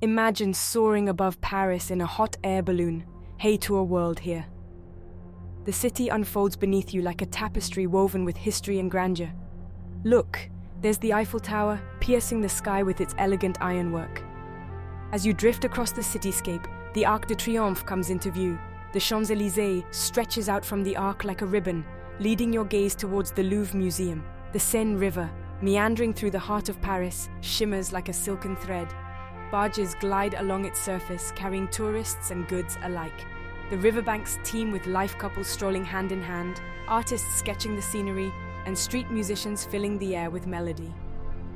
Imagine soaring above Paris in a hot air balloon. Hey to a world here. The city unfolds beneath you like a tapestry woven with history and grandeur. Look, there's the Eiffel Tower, piercing the sky with its elegant ironwork. As you drift across the cityscape, the Arc de Triomphe comes into view. The Champs-Élysées stretches out from the arc like a ribbon, leading your gaze towards the Louvre Museum. The Seine River, meandering through the heart of Paris, shimmers like a silken thread. Barges glide along its surface, carrying tourists and goods alike. The riverbanks teem with life couples strolling hand in hand, artists sketching the scenery, and street musicians filling the air with melody.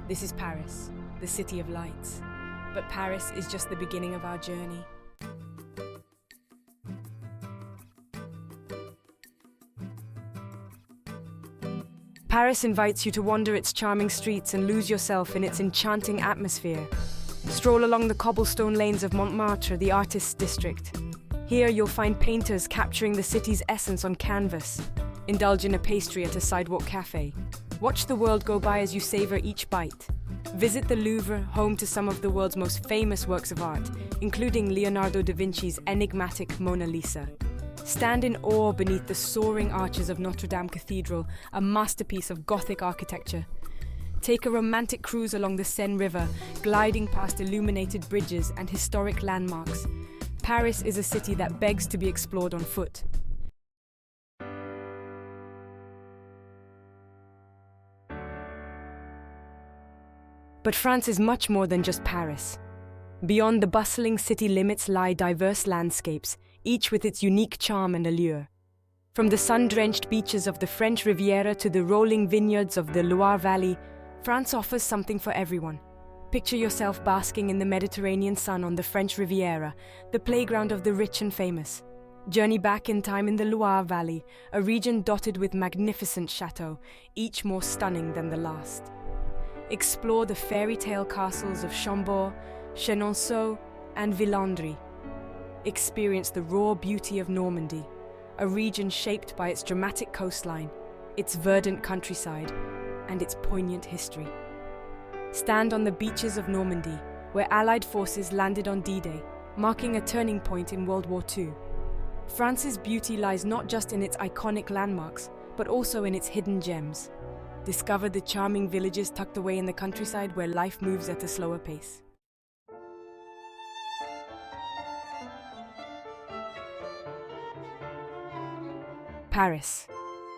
This is Paris, the city of lights. But Paris is just the beginning of our journey. Paris invites you to wander its charming streets and lose yourself in its enchanting atmosphere. Stroll along the cobblestone lanes of Montmartre, the artist's district. Here you'll find painters capturing the city's essence on canvas. Indulge in a pastry at a sidewalk cafe. Watch the world go by as you savor each bite. Visit the Louvre, home to some of the world's most famous works of art, including Leonardo da Vinci's enigmatic Mona Lisa. Stand in awe beneath the soaring arches of Notre Dame Cathedral, a masterpiece of Gothic architecture. Take a romantic cruise along the Seine River, gliding past illuminated bridges and historic landmarks. Paris is a city that begs to be explored on foot. But France is much more than just Paris. Beyond the bustling city limits lie diverse landscapes, each with its unique charm and allure. From the sun-drenched beaches of the French Riviera to the rolling vineyards of the Loire Valley, France offers something for everyone. Picture yourself basking in the Mediterranean sun on the French Riviera, the playground of the rich and famous. Journey back in time in the Loire Valley, a region dotted with magnificent châteaux, each more stunning than the last. Explore the fairy tale castles of Chambord, Chenonceau, and Villandry. Experience the raw beauty of Normandy, a region shaped by its dramatic coastline, its verdant countryside, and its poignant history. Stand on the beaches of Normandy, where Allied forces landed on D-Day, marking a turning point in World War II. France's beauty lies not just in its iconic landmarks, but also in its hidden gems. Discover the charming villages tucked away in the countryside where life moves at a slower pace. Paris,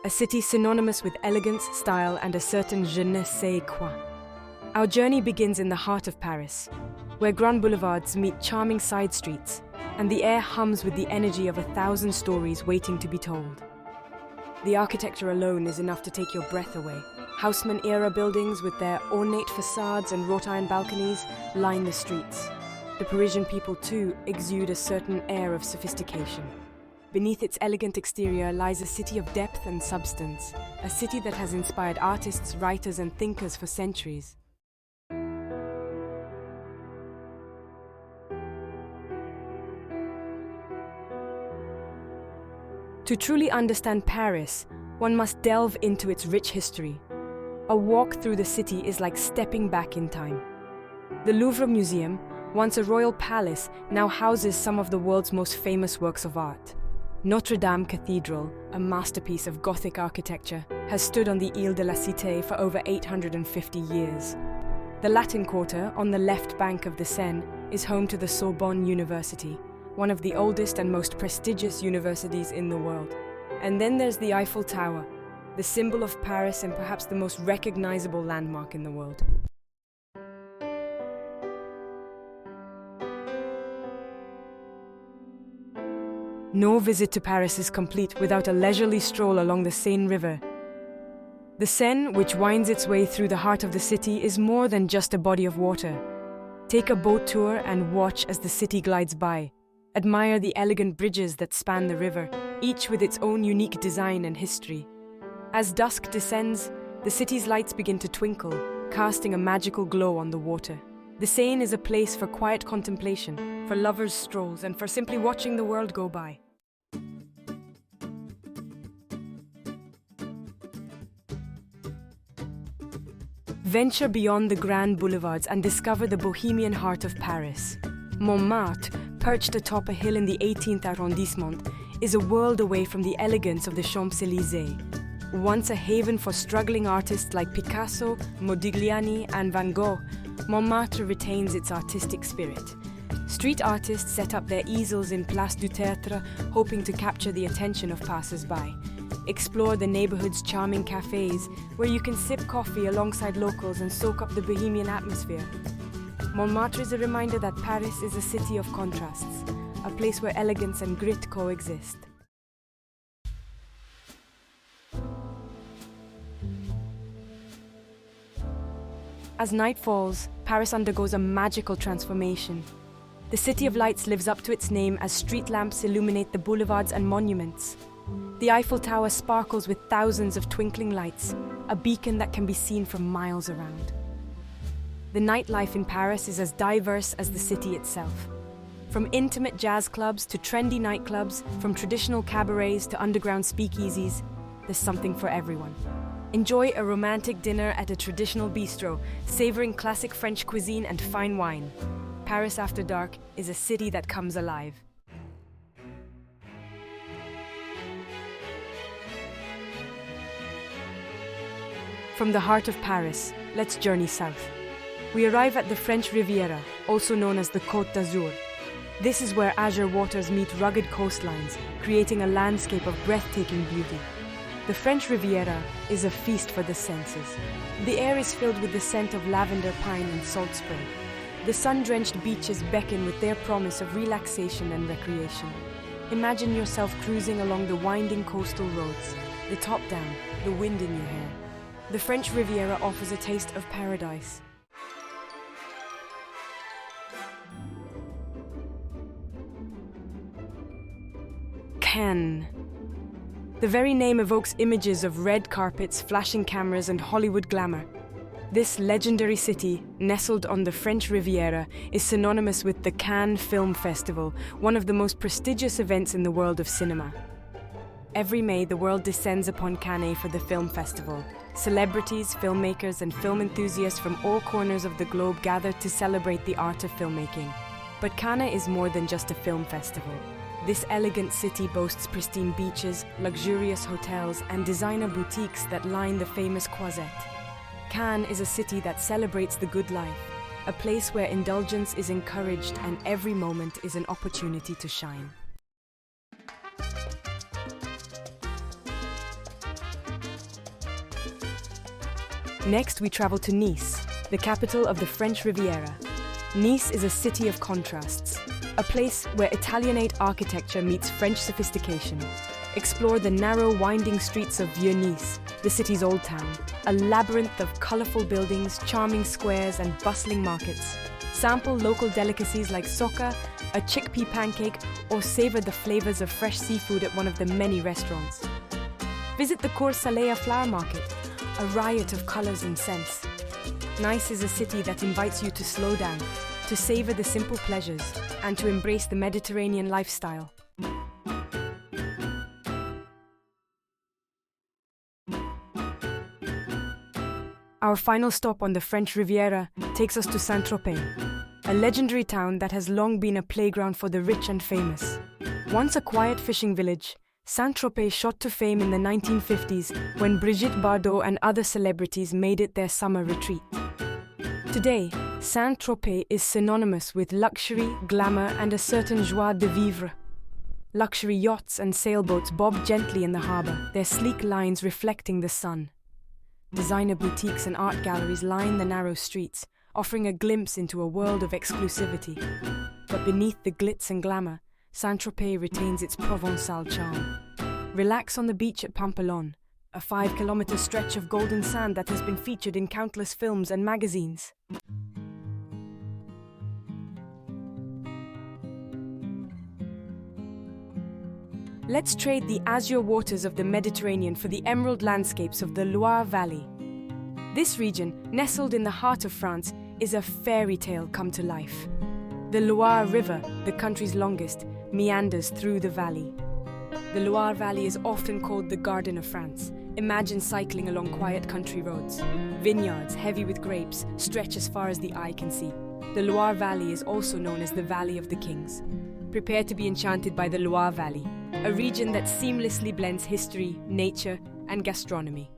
a city synonymous with elegance, style, and a certain je ne sais quoi. Our journey begins in the heart of Paris, where grand boulevards meet charming side streets, and the air hums with the energy of 1,000 stories waiting to be told. The architecture alone is enough to take your breath away. Haussmann-era buildings with their ornate facades and wrought-iron balconies line the streets. The Parisian people, too, exude a certain air of sophistication. Beneath its elegant exterior lies a city of depth and substance, a city that has inspired artists, writers, and thinkers for centuries. To truly understand Paris, one must delve into its rich history. A walk through the city is like stepping back in time. The Louvre Museum, once a royal palace, now houses some of the world's most famous works of art. Notre Dame Cathedral, a masterpiece of Gothic architecture, has stood on the Ile de la Cité for over 850 years. The Latin Quarter, on the left bank of the Seine, is home to the Sorbonne University, one of the oldest and most prestigious universities in the world. And then there's the Eiffel Tower, the symbol of Paris and perhaps the most recognizable landmark in the world. No visit to Paris is complete without a leisurely stroll along the Seine River. The Seine, which winds its way through the heart of the city, is more than just a body of water. Take a boat tour and watch as the city glides by. Admire the elegant bridges that span the river, each with its own unique design and history. As dusk descends, the city's lights begin to twinkle, casting a magical glow on the water. The Seine is a place for quiet contemplation, for lovers' strolls, and for simply watching the world go by. Venture beyond the grand boulevards and discover the bohemian heart of Paris. Montmartre, perched atop a hill in the 18th arrondissement, is a world away from the elegance of the Champs-Élysées. Once a haven for struggling artists like Picasso, Modigliani, and Van Gogh, Montmartre retains its artistic spirit. Street artists set up their easels in Place du Théâtre, hoping to capture the attention of passers-by. Explore the neighborhood's charming cafes, where you can sip coffee alongside locals and soak up the Bohemian atmosphere. Montmartre is a reminder that Paris is a city of contrasts, a place where elegance and grit coexist. As night falls, Paris undergoes a magical transformation. The City of Lights lives up to its name as street lamps illuminate the boulevards and monuments. The Eiffel Tower sparkles with thousands of twinkling lights, a beacon that can be seen from miles around. The nightlife in Paris is as diverse as the city itself. From intimate jazz clubs to trendy nightclubs, from traditional cabarets to underground speakeasies, there's something for everyone. Enjoy a romantic dinner at a traditional bistro, savoring classic French cuisine and fine wine. Paris After Dark is a city that comes alive. From the heart of Paris, let's journey south. We arrive at the French Riviera, also known as the Côte d'Azur. This is where azure waters meet rugged coastlines, creating a landscape of breathtaking beauty. The French Riviera is a feast for the senses. The air is filled with the scent of lavender, pine, and salt spray. The sun-drenched beaches beckon with their promise of relaxation and recreation. Imagine yourself cruising along the winding coastal roads, the top down, the wind in your hair. The French Riviera offers a taste of paradise. Cannes. The very name evokes images of red carpets, flashing cameras, and Hollywood glamour. This legendary city, nestled on the French Riviera, is synonymous with the Cannes Film Festival, one of the most prestigious events in the world of cinema. Every May, the world descends upon Cannes for the film festival. Celebrities, filmmakers, and film enthusiasts from all corners of the globe gather to celebrate the art of filmmaking. But Cannes is more than just a film festival. This elegant city boasts pristine beaches, luxurious hotels, and designer boutiques that line the famous Croisette. Cannes is a city that celebrates the good life, a place where indulgence is encouraged and every moment is an opportunity to shine. Next, we travel to Nice, the capital of the French Riviera. Nice is a city of contrasts, a place where Italianate architecture meets French sophistication. Explore the narrow, winding streets of Vieux-Nice, the city's old town, a labyrinth of colorful buildings, charming squares, and bustling markets. Sample local delicacies like soca, a chickpea pancake, or savor the flavors of fresh seafood at one of the many restaurants. Visit the Cours Salé flower market, a riot of colors and scents. Nice is a city that invites you to slow down, to savor the simple pleasures, and to embrace the Mediterranean lifestyle. Our final stop on the French Riviera takes us to Saint-Tropez, a legendary town that has long been a playground for the rich and famous. Once a quiet fishing village, Saint-Tropez shot to fame in the 1950s when Brigitte Bardot and other celebrities made it their summer retreat. Today, Saint-Tropez is synonymous with luxury, glamour, and a certain joie de vivre. Luxury yachts and sailboats bob gently in the harbour, their sleek lines reflecting the sun. Designer boutiques and art galleries line the narrow streets, offering a glimpse into a world of exclusivity. But beneath the glitz and glamour, Saint-Tropez retains its Provençal charm. Relax on the beach at Pampelonne, a 5-kilometer stretch of golden sand that has been featured in countless films and magazines. Let's trade the azure waters of the Mediterranean for the emerald landscapes of the Loire Valley. This region, nestled in the heart of France, is a fairy tale come to life. The Loire River, the country's longest, meanders through the valley. The Loire Valley is often called the Garden of France. Imagine cycling along quiet country roads. Vineyards, heavy with grapes, stretch as far as the eye can see. the Loire Valley is also known as the Valley of the Kings. Prepare to be enchanted by the Loire Valley, a region that seamlessly blends history, nature, and gastronomy.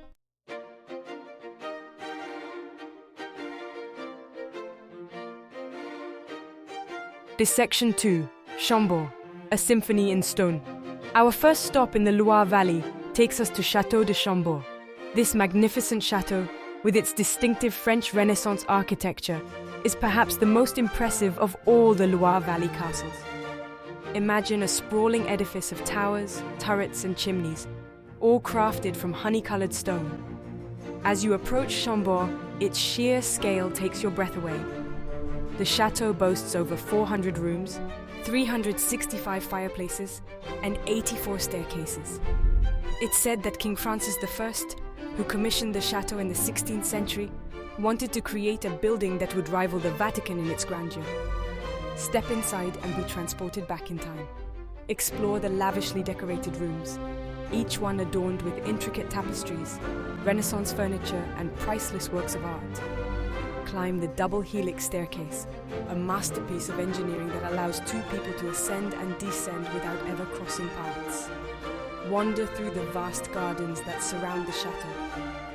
Section 2, Chambord, a symphony in stone. Our first stop in the Loire Valley takes us to Château de Chambord. This magnificent chateau, with its distinctive French Renaissance architecture, is perhaps the most impressive of all the Loire Valley castles. Imagine a sprawling edifice of towers, turrets, and chimneys, all crafted from honey-colored stone. As you approach Chambord, its sheer scale takes your breath away. The chateau boasts over 400 rooms, 365 fireplaces, and 84 staircases. It's said that King Francis I, who commissioned the chateau in the 16th century, wanted to create a building that would rival the Vatican in its grandeur. Step inside and be transported back in time. Explore the lavishly decorated rooms, each one adorned with intricate tapestries, Renaissance furniture, and priceless works of art. Climb the double helix staircase, a masterpiece of engineering that allows two people to ascend and descend without ever crossing paths. Wander through the vast gardens that surround the chateau.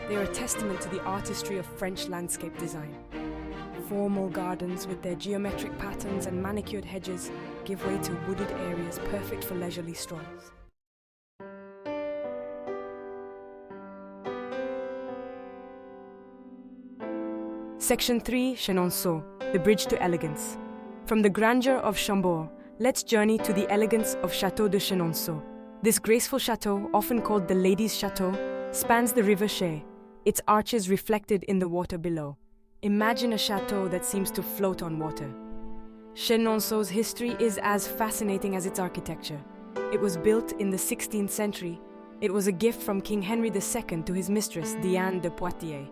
They are a testament to the artistry of French landscape design. Formal gardens with their geometric patterns and manicured hedges give way to wooded areas perfect for leisurely strolls. Section 3, Chenonceau, the bridge to elegance. From the grandeur of Chambord, let's journey to the elegance of Château de Chenonceau. This graceful chateau, often called the Ladies' Château, spans the river Cher, its arches reflected in the water below. Imagine a chateau that seems to float on water. Chenonceau's history is as fascinating as its architecture. It was built in the 16th century. It was a gift from King Henry II to his mistress, Diane de Poitiers.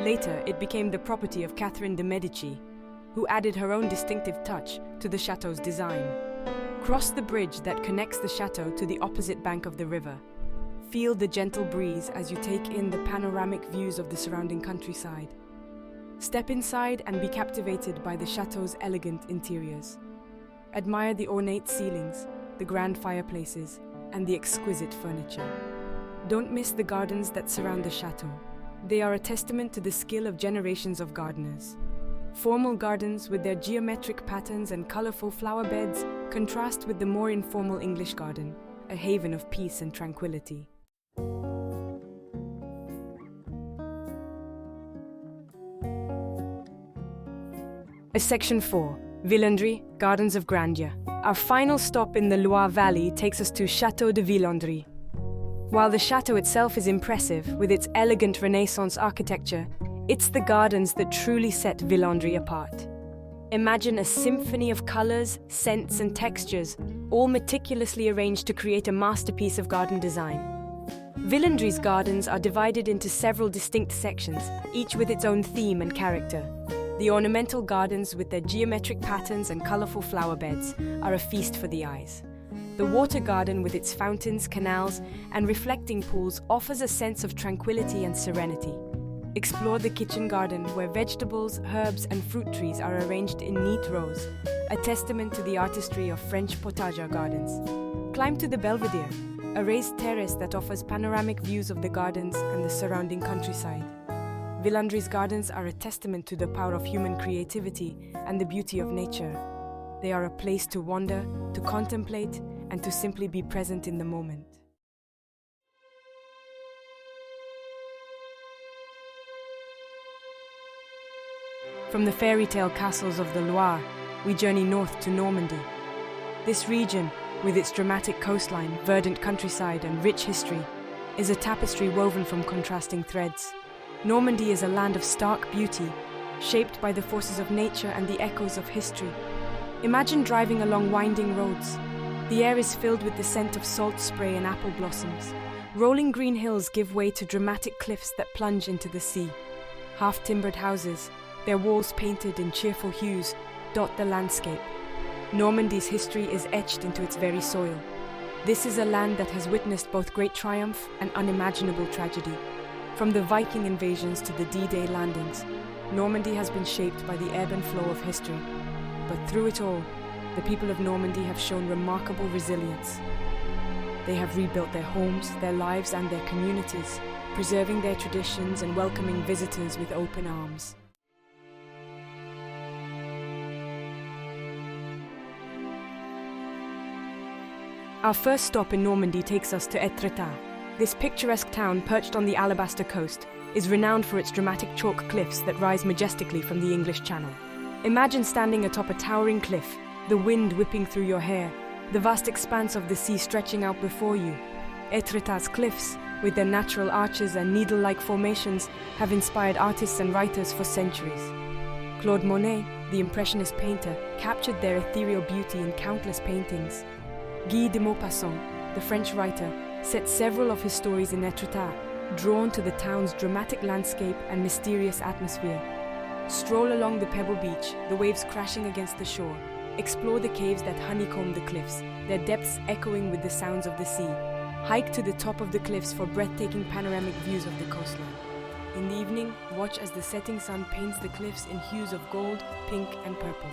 Later, it became the property of Catherine de' Medici, who added her own distinctive touch to the chateau's design. Cross the bridge that connects the chateau to the opposite bank of the river. Feel the gentle breeze as you take in the panoramic views of the surrounding countryside. Step inside and be captivated by the chateau's elegant interiors. Admire the ornate ceilings, the grand fireplaces, and the exquisite furniture. Don't miss the gardens that surround the chateau. They are a testament to the skill of generations of gardeners. Formal gardens with their geometric patterns and colorful flower beds contrast with the more informal English garden, a haven of peace and tranquility. Section 4, Villandry, Gardens of Grandeur. Our final stop in the Loire Valley takes us to Château de Villandry. While the chateau itself is impressive with its elegant Renaissance architecture, it's the gardens that truly set Villandry apart. Imagine a symphony of colors, scents, and textures, all meticulously arranged to create a masterpiece of garden design. Villandry's gardens are divided into several distinct sections, each with its own theme and character. The ornamental gardens with their geometric patterns and colorful flower beds are a feast for the eyes. The water garden with its fountains, canals, and reflecting pools offers a sense of tranquility and serenity. Explore the kitchen garden where vegetables, herbs, and fruit trees are arranged in neat rows, a testament to the artistry of French potager gardens. Climb to the Belvedere, a raised terrace that offers panoramic views of the gardens and the surrounding countryside. Villandry's gardens are a testament to the power of human creativity and the beauty of nature. They are a place to wander, to contemplate, and to simply be present in the moment. From the fairy tale castles of the Loire, we journey north to Normandy. This region, with its dramatic coastline, verdant countryside, and rich history, is a tapestry woven from contrasting threads. Normandy is a land of stark beauty, shaped by the forces of nature and the echoes of history. Imagine driving along winding roads. The air is filled with the scent of salt spray and apple blossoms. Rolling green hills give way to dramatic cliffs that plunge into the sea. Half-timbered houses, their walls painted in cheerful hues, dot the landscape. Normandy's history is etched into its very soil. This is a land that has witnessed both great triumph and unimaginable tragedy. From the Viking invasions to the D-Day landings, Normandy has been shaped by the ebb and flow of history, but through it all, the people of Normandy have shown remarkable resilience. They have rebuilt their homes, their lives, and their communities, preserving their traditions and welcoming visitors with open arms. Our first stop in Normandy takes us to Étretat. This picturesque town, perched on the Alabaster coast, is renowned for its dramatic chalk cliffs that rise majestically from the English Channel. Imagine standing atop a towering cliff, the wind whipping through your hair, the vast expanse of the sea stretching out before you. Étretat's cliffs, with their natural arches and needle-like formations, have inspired artists and writers for centuries. Claude Monet, the Impressionist painter, captured their ethereal beauty in countless paintings. Guy de Maupassant, the French writer, set several of his stories in Étretat, drawn to the town's dramatic landscape and mysterious atmosphere. Stroll along the pebble beach, the waves crashing against the shore. Explore the caves that honeycomb the cliffs, their depths echoing with the sounds of the sea. Hike to the top of the cliffs for breathtaking panoramic views of the coastline. In the evening, watch as the setting sun paints the cliffs in hues of gold, pink, and purple.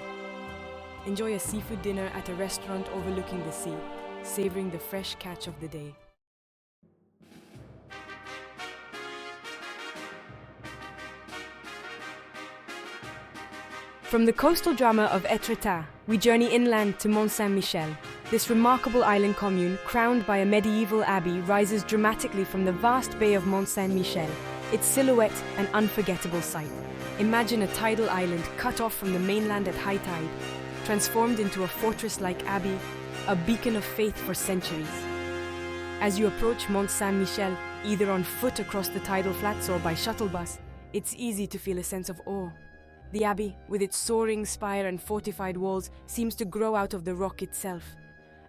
Enjoy a seafood dinner at a restaurant overlooking the sea, savoring the fresh catch of the day. From the coastal drama of Étretat, we journey inland to Mont Saint-Michel. This remarkable island commune, crowned by a medieval abbey, rises dramatically from the vast bay of Mont Saint-Michel, its silhouette an unforgettable sight. Imagine a tidal island cut off from the mainland at high tide, transformed into a fortress-like abbey, a beacon of faith for centuries. As you approach Mont Saint-Michel, either on foot across the tidal flats or by shuttle bus, it's easy to feel a sense of awe. The abbey, with its soaring spire and fortified walls, seems to grow out of the rock itself,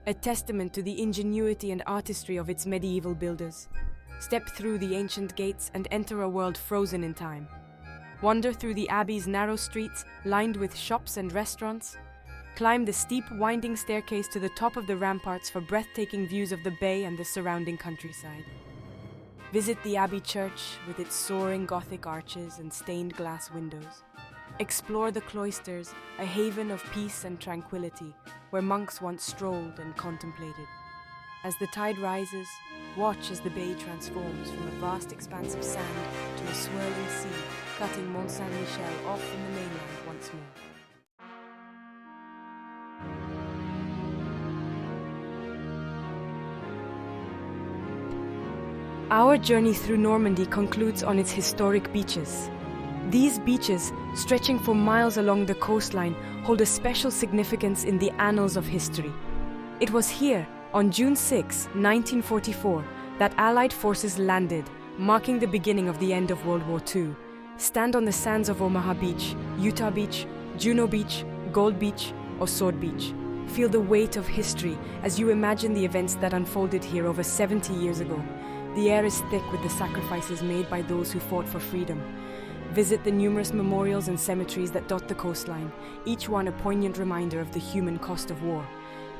a testament to the ingenuity and artistry of its medieval builders. Step through the ancient gates and enter a world frozen in time. Wander through the abbey's narrow streets, lined with shops and restaurants. Climb the steep, winding staircase to the top of the ramparts for breathtaking views of the bay and the surrounding countryside. Visit the abbey church with its soaring Gothic arches and stained glass windows. Explore the cloisters, a haven of peace and tranquility, where monks once strolled and contemplated. As the tide rises, watch as the bay transforms from a vast expanse of sand to a swirling sea, cutting Mont Saint-Michel off from the mainland once more. Our journey through Normandy concludes on its historic beaches. These beaches, stretching for miles along the coastline, hold a special significance in the annals of history. It was here, on June 6, 1944, that Allied forces landed, marking the beginning of the end of World War II. Stand on the sands of Omaha Beach, Utah Beach, Juno Beach, Gold Beach, or Sword Beach. Feel the weight of history as you imagine the events that unfolded here over 70 years ago. The air is thick with the sacrifices made by those who fought for freedom. Visit the numerous memorials and cemeteries that dot the coastline, each one a poignant reminder of the human cost of war.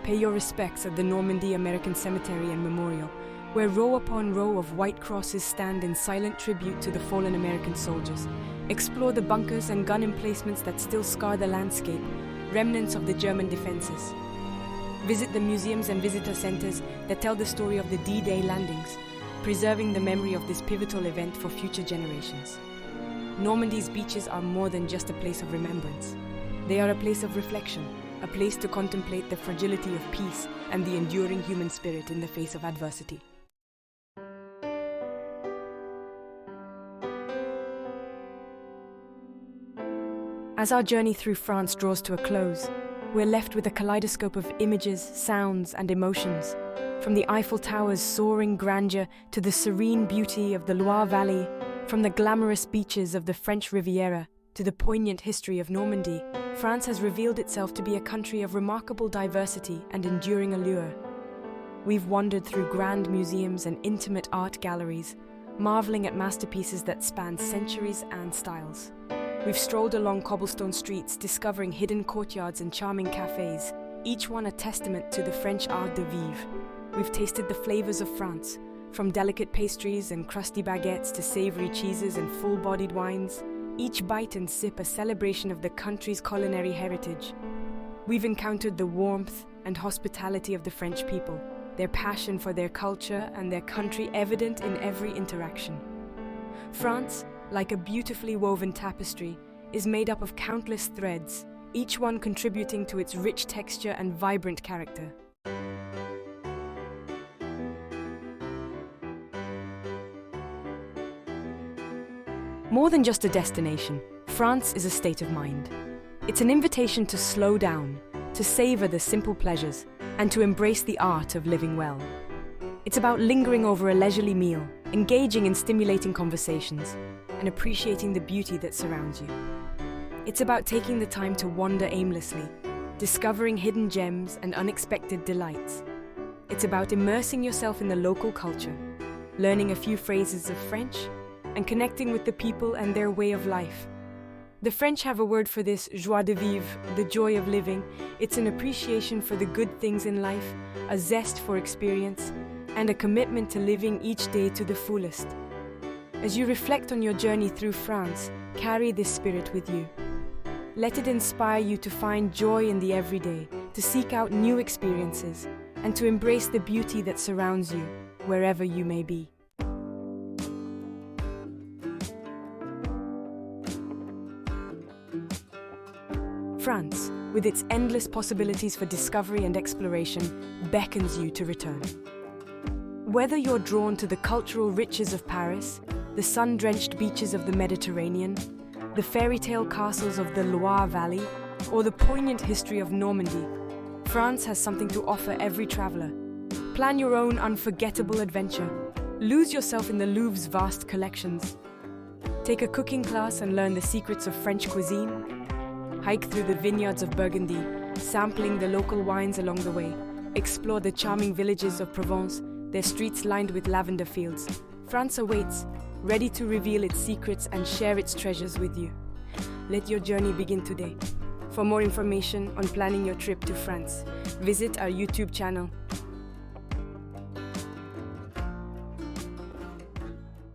Pay your respects at the Normandy American Cemetery and Memorial, where row upon row of white crosses stand in silent tribute to the fallen American soldiers. Explore the bunkers and gun emplacements that still scar the landscape, remnants of the German defenses. Visit the museums and visitor centers that tell the story of the D-Day landings, preserving the memory of this pivotal event for future generations. Normandy's beaches are more than just a place of remembrance. They are a place of reflection, a place to contemplate the fragility of peace and the enduring human spirit in the face of adversity. As our journey through France draws to a close, we're left with a kaleidoscope of images, sounds, and emotions. From the Eiffel Tower's soaring grandeur to the serene beauty of the Loire Valley, from the glamorous beaches of the French Riviera to the poignant history of Normandy, France has revealed itself to be a country of remarkable diversity and enduring allure. We've wandered through grand museums and intimate art galleries, marveling at masterpieces that span centuries and styles. We've strolled along cobblestone streets, discovering hidden courtyards and charming cafes, each one a testament to the French art de vivre. We've tasted the flavors of France, from delicate pastries and crusty baguettes to savory cheeses and full-bodied wines. each bite and sip a celebration of the country's culinary heritage. We've encountered the warmth and hospitality of the French people, their passion for their culture and their country evident in every interaction. France, like a beautifully woven tapestry, is made up of countless threads, each one contributing to its rich texture and vibrant character. More than just a destination, France is a state of mind. It's an invitation to slow down, to savor the simple pleasures, and to embrace the art of living well. It's about lingering over a leisurely meal, engaging in stimulating conversations, and appreciating the beauty that surrounds you. It's about taking the time to wander aimlessly, discovering hidden gems and unexpected delights. It's about immersing yourself in the local culture, learning a few phrases of French, and connecting with the people and their way of life. The French have a word for this, joie de vivre, the joy of living. It's an appreciation for the good things in life, a zest for experience, and a commitment to living each day to the fullest. As you reflect on your journey through France, carry this spirit with you. Let it inspire you to find joy in the everyday, to seek out new experiences, and to embrace the beauty that surrounds you, wherever you may be. France, with its endless possibilities for discovery and exploration, beckons you to return. Whether you're drawn to the cultural riches of Paris, the sun-drenched beaches of the Mediterranean, the fairy tale castles of the Loire Valley, or the poignant history of Normandy, France has something to offer every traveler. Plan your own unforgettable adventure. Lose yourself in the Louvre's vast collections. Take a cooking class and learn the secrets of French cuisine. Hike through the vineyards of Burgundy, sampling the local wines along the way. Explore the charming villages of Provence, their streets lined with lavender fields. France awaits, ready to reveal its secrets and share its treasures with you. Let your journey begin today. For more information on planning your trip to France, visit our YouTube channel